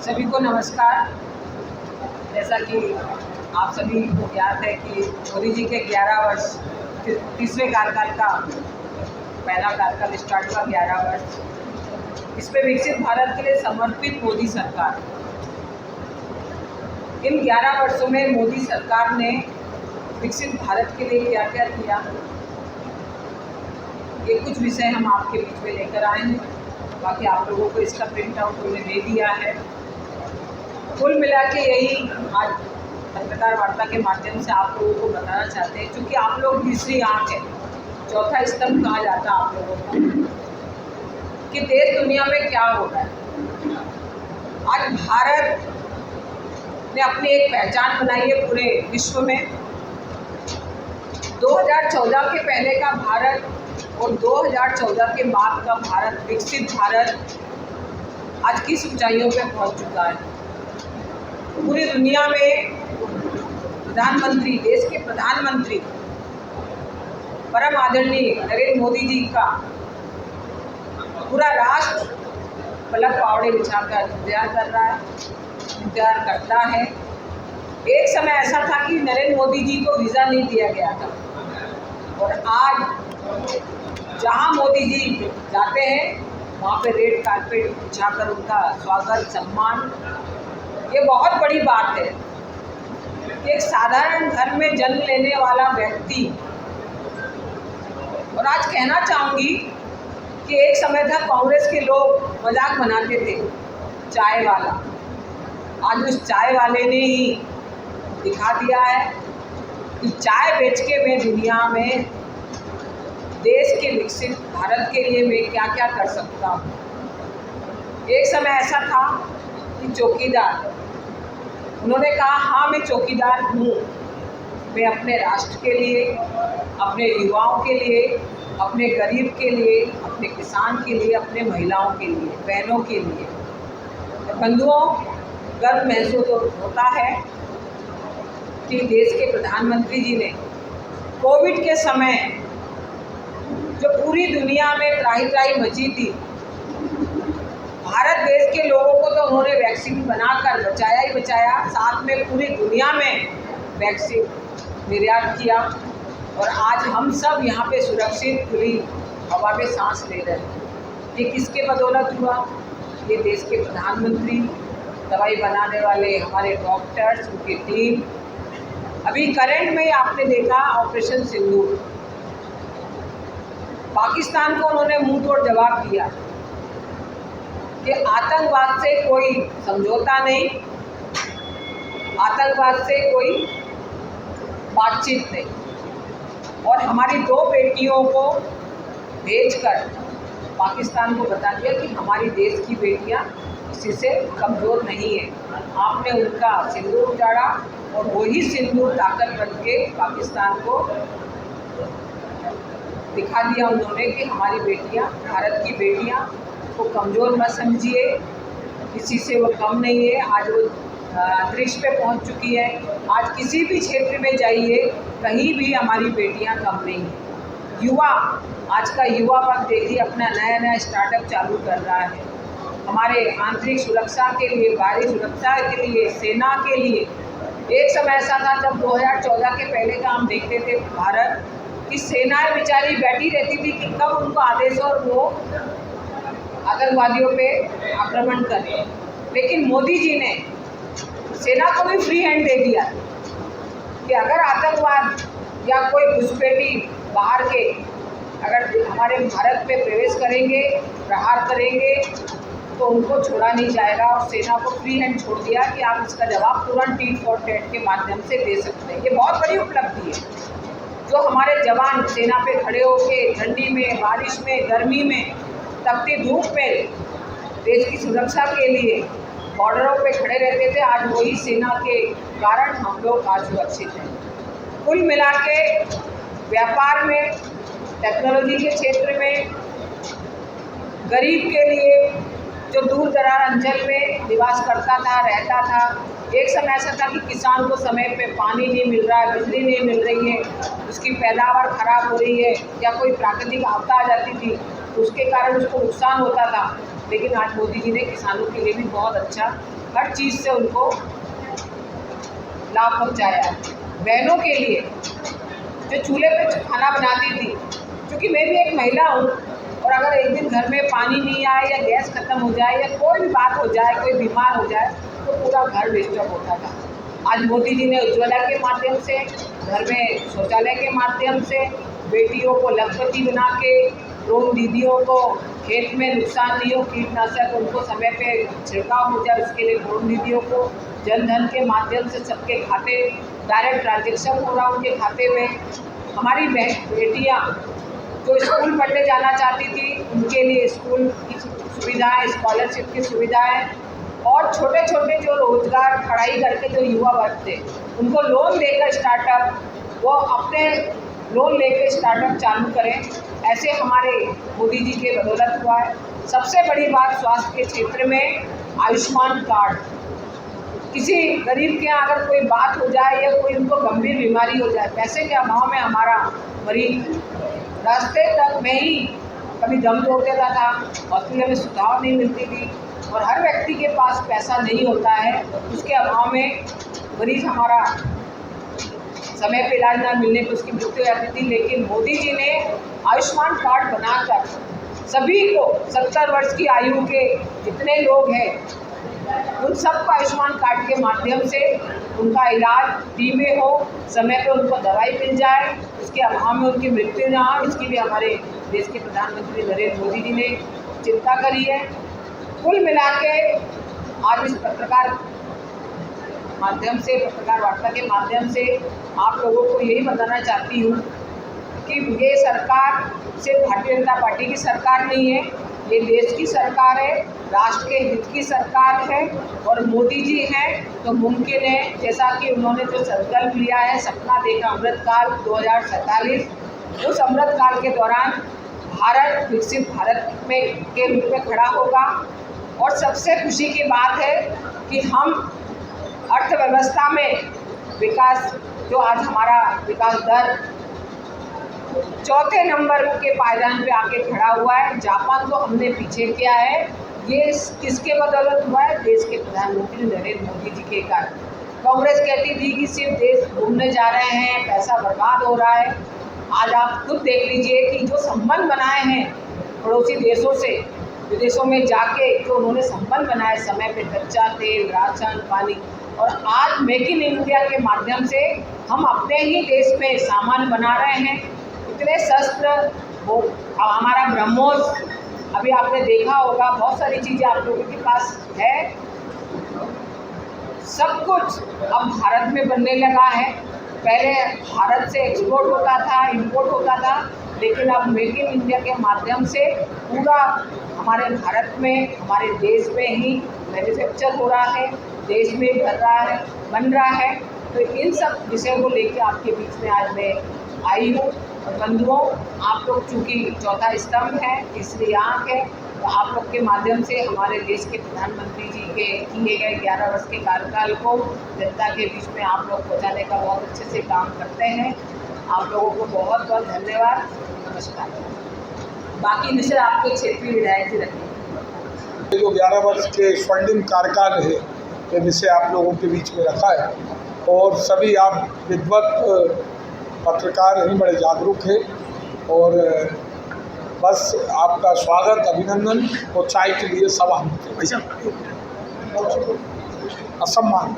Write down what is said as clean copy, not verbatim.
सभी को नमस्कार। जैसा कि आप सभी को याद है कि मोदी जी के 11 वर्ष तीसरे कार्यकाल का पहला कार्यकाल स्टार्ट हुआ 11 वर्ष। इसमें विकसित भारत के लिए समर्पित मोदी सरकार। इन 11 वर्षों में मोदी सरकार ने विकसित भारत के लिए क्या क्या किया, ये कुछ विषय हम आपके बीच में लेकर आए हैं। बाकी आप लोगों को इसका प्रिंट आउट हमने दे दिया है। कुल मिला के यही आज पत्रकार वार्ता के माध्यम से आप लोगों को बताना चाहते हैं, क्योंकि आप लोग तीसरी आंख है, चौथा स्तंभ कहा जाता है आप लोगों को, कि देश दुनिया में क्या हो रहा है। आज भारत ने अपनी एक पहचान बनाई है पूरे विश्व में। 2014 के पहले का भारत और 2014 के बाद का भारत, विकसित भारत आज किस ऊंचाइयों पे पहुंच चुका है। पूरी दुनिया में प्रधानमंत्री, देश के प्रधानमंत्री परम आदरणीय नरेंद्र मोदी जी का पूरा राष्ट्र पलक पावड़े बिछाकर इंतजार कर रहा है, इंतजार करता है। एक समय ऐसा था कि नरेंद्र मोदी जी को वीज़ा नहीं दिया गया था, और आज जहां मोदी जी जाते हैं वहाँ पे रेड कारपेट बिछाकर उनका स्वागत, सम्मान, ये बहुत बड़ी बात है कि एक साधारण घर में जन्म लेने वाला व्यक्ति। और आज कहना चाहूँगी कि एक समय था कांग्रेस के लोग मजाक बनाते थे चाय वाला, आज उस चाय वाले ने ही दिखा दिया है कि चाय बेच के मैं दुनिया में देश के विकसित भारत के लिए मैं क्या क्या कर सकता हूँ। एक समय ऐसा था कि चौकीदार, उन्होंने कहा हाँ मैं चौकीदार हूँ, मैं अपने राष्ट्र के लिए, अपने युवाओं के लिए, अपने गरीब के लिए, अपने किसान के लिए, अपने महिलाओं के लिए, बहनों के लिए। बंधुओं, गर्व महसूस होता है कि देश के प्रधानमंत्री जी ने कोविड के समय जो पूरी दुनिया में त्राही त्राही मची थी, भारत देश के लोगों को तो उन्होंने वैक्सीन बनाकर बचाया ही बचाया, साथ में पूरी दुनिया में वैक्सीन निर्यात किया। और आज हम सब यहाँ पे सुरक्षित खुली हवा में सांस ले रहे हैं। ये किसके बदौलत हुआ? ये देश के प्रधानमंत्री, दवाई बनाने वाले हमारे डॉक्टर्स, उनकी टीम। अभी करंट में आपने देखा ऑपरेशन सिंदूर, पाकिस्तान को उन्होंने मुंह तोड़ जवाब दिया कि आतंकवाद से कोई समझौता नहीं, आतंकवाद से कोई बातचीत नहीं। और हमारी 2 बेटियों को भेजकर पाकिस्तान को बता दिया कि हमारी देश की बेटियां किसी से कमज़ोर नहीं है। आपने उनका सिंदूर उजाड़ा और वही सिंदूर ताकत बन के पाकिस्तान को दिखा दिया उन्होंने कि हमारी बेटियां, भारत की बेटियां को कमज़ोर मत समझिए, किसी से वो कम नहीं है। आज वो अंतरिक्ष पे पहुंच चुकी है। आज किसी भी क्षेत्र में जाइए, कहीं भी हमारी बेटियां कम नहीं हैं। युवा, आज का युवा वर्ग देखिए अपना नया नया स्टार्टअप चालू कर रहा है। हमारे आंतरिक सुरक्षा के लिए, बाहरी सुरक्षा के लिए, सेना के लिए। एक समय ऐसा था जब 2014 के पहले का हम देखते थे भारत की सेनाएं बेचारी बैठी रहती थी कि कब उनको आदेश और वो आतंकवादियों पे आक्रमण करें। लेकिन मोदी जी ने सेना को भी फ्री हैंड दे दिया कि अगर आतंकवाद या कोई घुसपैठी बाहर के अगर हमारे भारत पे प्रवेश करेंगे, प्रहार करेंगे, तो उनको छोड़ा नहीं जाएगा। और सेना को फ्री हैंड छोड़ दिया कि आप इसका जवाब तुरंत टीट फॉर टैट के माध्यम से दे सकते हैं। ये बहुत बड़ी उपलब्धि है जो हमारे जवान सेना पे खड़े होके ठंडी में, बारिश में, गर्मी में, तपती धूप में देश की सुरक्षा के लिए बॉर्डरों पे खड़े रहते थे। आज वही सेना के कारण हम लोग आज सुरक्षित हैं। कुल मिला के व्यापार में, टेक्नोलॉजी के क्षेत्र में, गरीब के लिए जो दूर दराज अंचल में निवास करता था, रहता था, एक समय ऐसा था कि किसान को समय पे पानी नहीं मिल रहा है, बिजली नहीं मिल रही है, उसकी पैदावार खराब हो रही है, या कोई प्राकृतिक आपदा आ जाती थी उसके कारण उसको नुकसान होता था। लेकिन आज मोदी जी ने किसानों के लिए भी बहुत अच्छा हर चीज़ से उनको लाभ पहुँचाया है। बहनों के लिए जो चूल्हे पे खाना बनाती थी, क्योंकि मैं भी एक महिला हूँ, और अगर एक दिन घर में पानी नहीं आए या गैस खत्म हो जाए या कोई भी बात हो जाए, कोई बीमार हो जाए, तो पूरा घर डिस्टर्ब होता था। आज मोदी जी ने उज्ज्वला के माध्यम से, घर में शौचालय के माध्यम से, बेटियों को लखपति बना के, ड्रोन दीदियों को खेत में नुकसान नहीं हो, कीटनाशक उनको समय पे छिड़काव हो जाए, उसके लिए ड्रोन दीदियों को जन धन के माध्यम से सबके खाते डायरेक्ट ट्रांजेक्शन हो रहा उनके खाते में। हमारी बेटियाँ जो स्कूल पढ़ने जाना चाहती थी, उनके लिए स्कूल की सुविधाएँ, स्कॉलरशिप की सुविधाएँ, और छोटे छोटे जो रोजगार पढ़ाई करके जो युवा वर्ग थे, उनको लोन देकर स्टार्टअप, वो अपने लोन लेकर स्टार्टअप चालू करें। ऐसे हमारे मोदी जी के बदौलत हुआ है। सबसे बड़ी बात, स्वास्थ्य के क्षेत्र में आयुष्मान कार्ड। किसी गरीब के यहाँ अगर कोई बात हो जाए या कोई उनको गंभीर बीमारी हो जाए, पैसे के अभाव में हमारा मरीज रास्ते तक में ही कभी दम तोड़ देता था, हॉस्पिटल में सुविधाएं नहीं मिलती थी, और हर व्यक्ति के पास पैसा नहीं होता है, उसके अभाव में मरीज हमारा समय पे इलाज ना मिलने पर उसकी मृत्यु हो जाती थी। लेकिन मोदी जी ने आयुष्मान कार्ड बनाकर सभी को 70 वर्ष की आयु के जितने लोग हैं, उन सबको आयुष्मान कार्ड के माध्यम से उनका इलाज फ्री में हो, समय पे उनको दवाई मिल जाए, उसके अभाव में उनकी मृत्यु ना हो, इसके लिए हमारे देश के प्रधानमंत्री नरेंद्र मोदी जी ने चिंता करी है। कुल मिला के आज इस पत्रकार वार्ता के माध्यम से आप लोगों को यही बताना चाहती हूँ कि ये सरकार सिर्फ भारतीय जनता पार्टी की सरकार नहीं है, ये देश की सरकार है, राष्ट्र के हित की सरकार है, और मोदी जी हैं तो मुमकिन है, जैसा कि उन्होंने जो संकल्प लिया है, सपना देखा अमृतकाल 2047, उस अमृतकाल के दौरान भारत विकसित भारत में के रूप में खड़ा होगा। और सबसे खुशी की बात है कि हम अर्थव्यवस्था में विकास, जो आज हमारा विकास दर 4थे नंबर के पायदान पे आके खड़ा हुआ है, जापान को हमने पीछे किया है। ये किसके बदौलत हुआ है? देश के प्रधानमंत्री नरेंद्र मोदी जी के कारण। कांग्रेस कहती थी कि सिर्फ देश घूमने जा रहे हैं, पैसा बर्बाद हो रहा है। आज आप खुद देख लीजिए कि जो संबंध बनाए हैं पड़ोसी देशों से, विदेशों में जाके जो उन्होंने संबंध बनाए, समय पे कच्चा तेल, राशन, पानी, और आज मेक इन इंडिया के माध्यम से हम अपने ही देश में सामान बना रहे हैं। इतने शस्त्र, वो हमारा ब्रह्मोस, अभी आपने देखा होगा, बहुत सारी चीज़ें आप लोगों के पास है। सब कुछ अब भारत में बनने लगा है। पहले भारत से एक्सपोर्ट होता था, इंपोर्ट होता था, लेकिन अब मेक इन इंडिया के माध्यम से पूरा हमारे भारत में, हमारे देश में ही मैन्युफैक्चर हो रहा है, देश में बन रहा है। तो इन सब विषयों को लेकर आपके बीच में आज मैं आई हूँ। और बंधुओं, आप लोग चूँकि चौथा स्तंभ है, तीसरी आँख है, तो आप लोग के माध्यम से हमारे देश के प्रधानमंत्री जी के किए गए 11 वर्ष के कार्यकाल को जनता के बीच में आप लोग पहुँचाने का बहुत अच्छे से काम करते हैं। आप लोगों को बहुत बहुत धन्यवाद। नमस्कार। बाकी विषय आपके क्षेत्रीय विधायक जी रखेंगे। जो 11 वर्ष के स्वर्णिम कार्यकाल है, ये विषय आप लोगों के बीच में रखा है, और सभी आप विद्वत पत्रकार हैं, बड़े जागरूक हैं, और बस आपका स्वागत, अभिनंदन, और चाय के लिए सभा असम्मान।